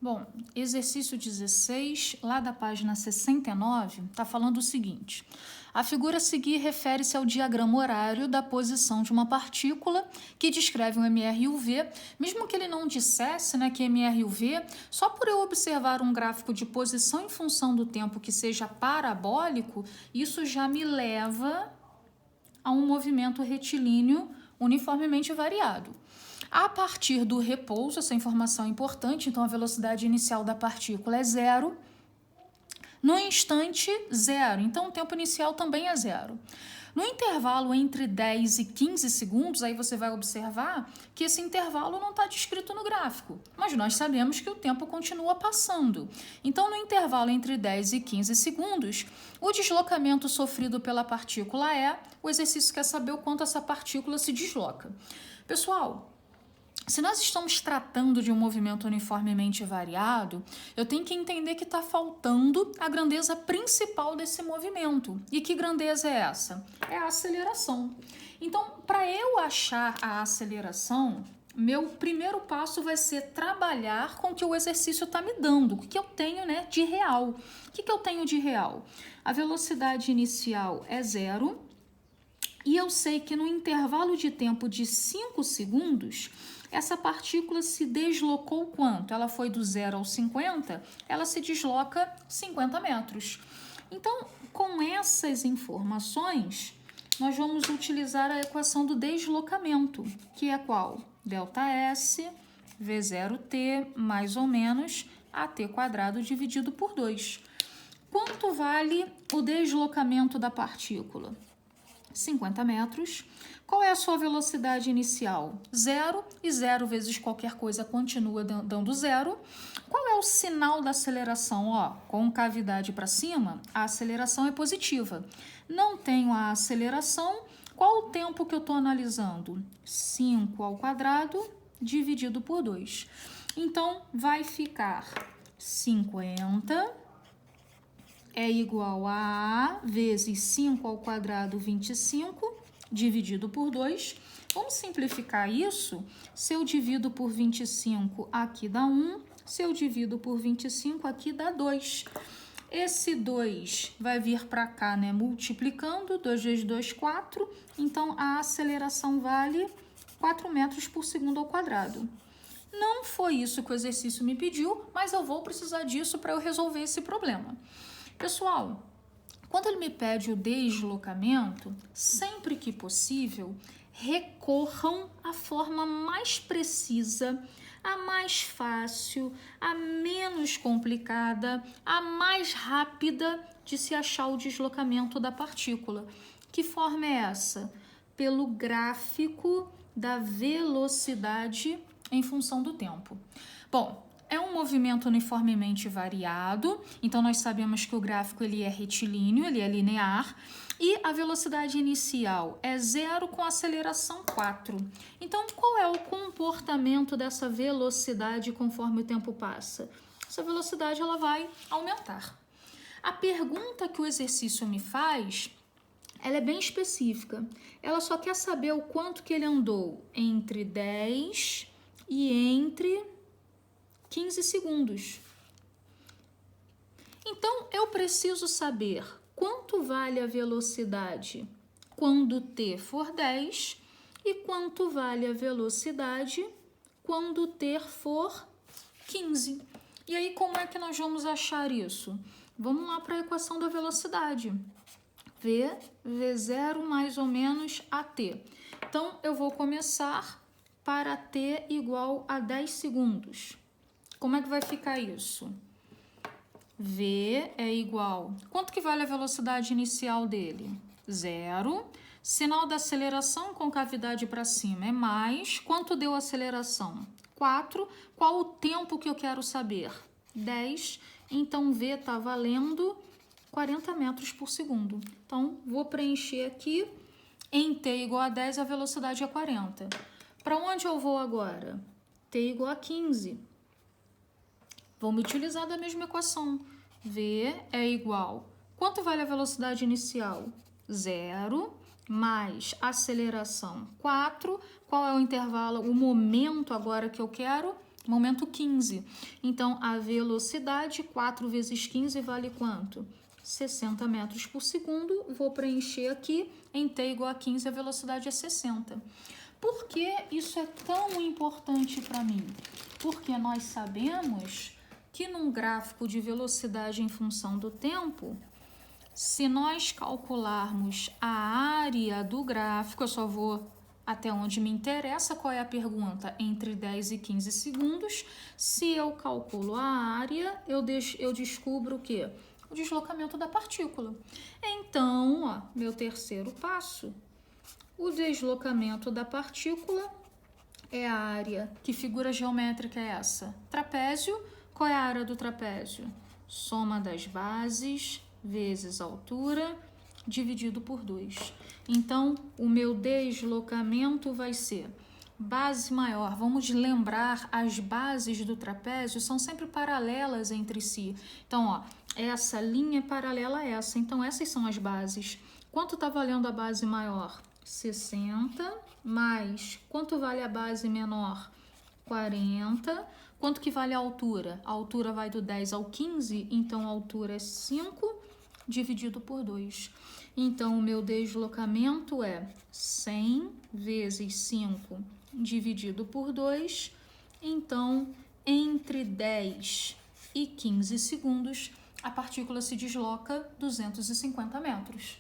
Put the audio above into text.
Bom, exercício 16, lá da página 69, está falando o seguinte: a figura a seguir refere-se ao diagrama horário da posição de uma partícula que descreve um MR e o V. Mesmo que ele não dissesse, né, que MR e o V, só por eu observar um gráfico de posição em função do tempo que seja parabólico, isso já me leva a um movimento retilíneo uniformemente variado. A partir do repouso, essa informação é importante, então a velocidade inicial da partícula é zero. No instante, zero, então o tempo inicial também é zero. No intervalo entre 10 e 15 segundos, aí você vai observar que esse intervalo não está descrito no gráfico, mas nós sabemos que o tempo continua passando. Então, no intervalo entre 10 e 15 segundos, o deslocamento sofrido pela partícula o exercício quer saber o quanto essa partícula se desloca. Pessoal, se nós estamos tratando de um movimento uniformemente variado, eu tenho que entender que está faltando a grandeza principal desse movimento. E que grandeza é essa? É a aceleração. Então, para eu achar a aceleração, meu primeiro passo vai ser trabalhar com o que o exercício está me dando, o que eu tenho, né, de real. O que eu tenho de real? A velocidade inicial é zero e eu sei que no intervalo de tempo de 5 segundos, essa partícula se deslocou quanto? Ela foi do 0 ao 50, ela se desloca 50 metros. Então, com essas informações, nós vamos utilizar a equação do deslocamento, que é qual? Δs V0t mais ou menos AT² dividido por 2. Quanto vale o deslocamento da partícula? 50 metros. Qual é a sua velocidade inicial? Zero, e zero vezes qualquer coisa continua dando zero. Qual é o sinal da aceleração? Concavidade para cima, a aceleração é positiva. Não tenho a aceleração, qual o tempo que eu estou analisando? 5² dividido por 2. Então, vai ficar 50 é igual a vezes 5² 25, dividido por 2. Vamos simplificar isso. Se eu divido por 25, aqui dá 1. Se eu divido por 25, aqui dá 2. Esse 2 vai vir para cá, né, multiplicando. 2 vezes 2, 4. Então, a aceleração vale 4 metros por segundo ao quadrado. Não foi isso que o exercício me pediu, mas eu vou precisar disso para eu resolver esse problema. Pessoal, quando ele me pede o deslocamento, sempre que possível, recorram à forma mais precisa, a mais fácil, a menos complicada, a mais rápida de se achar o deslocamento da partícula. Que forma é essa? Pelo gráfico da velocidade em função do tempo. Bom, é um movimento uniformemente variado, então nós sabemos que o gráfico ele é retilíneo, ele é linear, e a velocidade inicial é 0 com aceleração 4. Então, qual é o comportamento dessa velocidade conforme o tempo passa? Essa velocidade ela vai aumentar. A pergunta que o exercício me faz, ela é bem específica. Ela só quer saber o quanto que ele andou entre 10 e entre 15 segundos. Então, eu preciso saber quanto vale a velocidade quando t for 10 e quanto vale a velocidade quando t for 15. E aí, como é que nós vamos achar isso? Vamos lá para a equação da velocidade. V0 mais ou menos AT. Então, eu vou começar para t igual a 10 segundos. Como é que vai ficar isso? V é igual... Quanto que vale a velocidade inicial dele? 0. Sinal da aceleração, concavidade para cima, é mais. Quanto deu a aceleração? 4. Qual o tempo que eu quero saber? 10. Então, V está valendo 40 metros por segundo. Então, vou preencher aqui. Em t igual a 10, a velocidade é 40. Para onde eu vou agora? T igual a 15. Vamos utilizar da mesma equação. V é igual... Quanto vale a velocidade inicial? 0 mais aceleração 4. Qual é o intervalo, o momento agora que eu quero? Momento 15. Então, a velocidade, 4 vezes 15 vale quanto? 60 metros por segundo. Vou preencher aqui. Em t igual a 15, a velocidade é 60. Por que isso é tão importante para mim? Porque nós sabemos que num gráfico de velocidade em função do tempo, se nós calcularmos a área do gráfico, eu só vou até onde me interessa. Qual é a pergunta? Entre 10 e 15 segundos. Se eu calculo a área, eu descubro o quê? O deslocamento da partícula. Então, ó, meu terceiro passo, o deslocamento da partícula é a área. Que figura geométrica é essa? Trapézio. Qual é a área do trapézio? Soma das bases vezes a altura dividido por 2. Então, o meu deslocamento vai ser base maior. Vamos lembrar, as bases do trapézio são sempre paralelas entre si. Então, ó, essa linha é paralela a essa. Então, essas são as bases. Quanto está valendo a base maior? 60 mais quanto vale a base menor? 40. Quanto que vale a altura? A altura vai do 10 ao 15, então a altura é 5 dividido por 2. Então, o meu deslocamento é 100 vezes 5 dividido por 2. Então, entre 10 e 15 segundos, a partícula se desloca 250 metros.